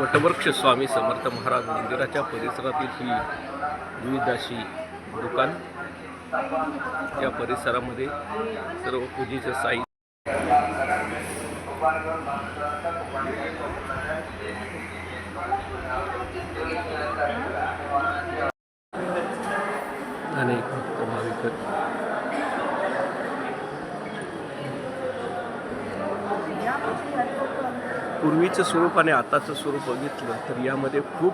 वटवृक्ष स्वामी समर्थ महाराज मंदिराच्या परिसरातील ही विविध अशी दुकान, या परिसरामध्ये सर्व पूजेचे साहित्य अनेक भक्त भाविक पूर्वीचं स्वरूप आणि आताचं स्वरूप बघितलं तर यामध्ये खूप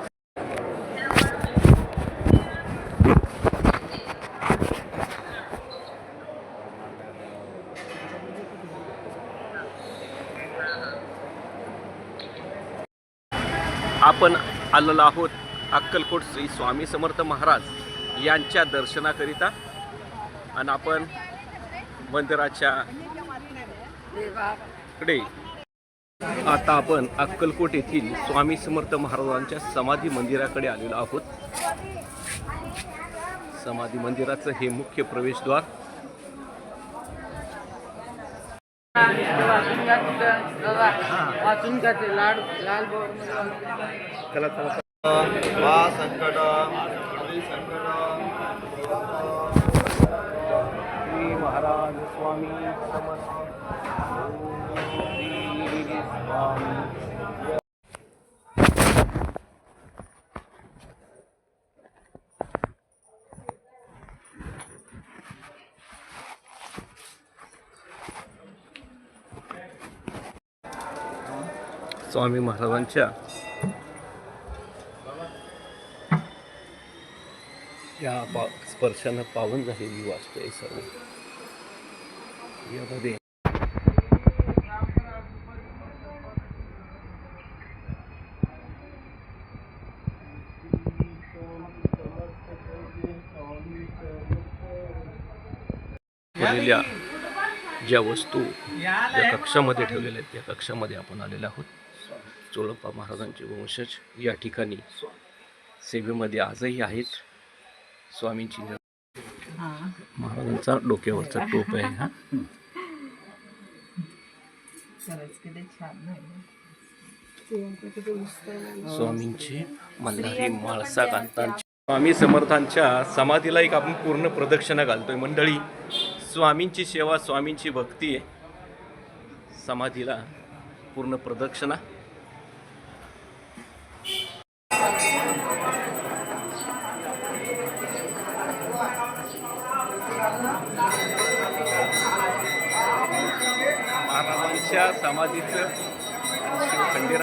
आपण आलेलो आहोत अक्कलकोट श्री स्वामी समर्थ महाराज यांच्या दर्शनाकरिता, आणि आपण मंदिराच्या कडे आता आपण अक्कलकोट येथील स्वामी समर्थ महाराजांच्या समाधी मंदिराकडे आलेलो आहोत। समाधी मंदिराचं हे मुख्य प्रवेशद्वार। महाराज स्वामी समर्थ स्वामी महाराजांच्या या स्पर्शानं पावन झालेली वास्तू आहे सर्व। यामध्ये ज्या वस्तू या कक्षामध्ये ठेवलेल्या आहेत त्या कक्षामध्ये आपण आलेलो आहोत। चोळप्पा महाराजांचे वंशज या ठिकाणी सेवेमध्ये आजही आहेत। स्वामींची महाराजांचा डोक्यावरचा टोप आहे हा। स्वामींची मल्हारी माळसा कांतांची स्वामी समर्थांच्या समाधीला एक आपण पूर्ण प्रदक्षिणा घालतोय मंडळी। स्वामींची सेवा, स्वामींची भक्ती आहे। समाधीला पूर्ण प्रदक्षिणा। महाराजांच्या समाधीचं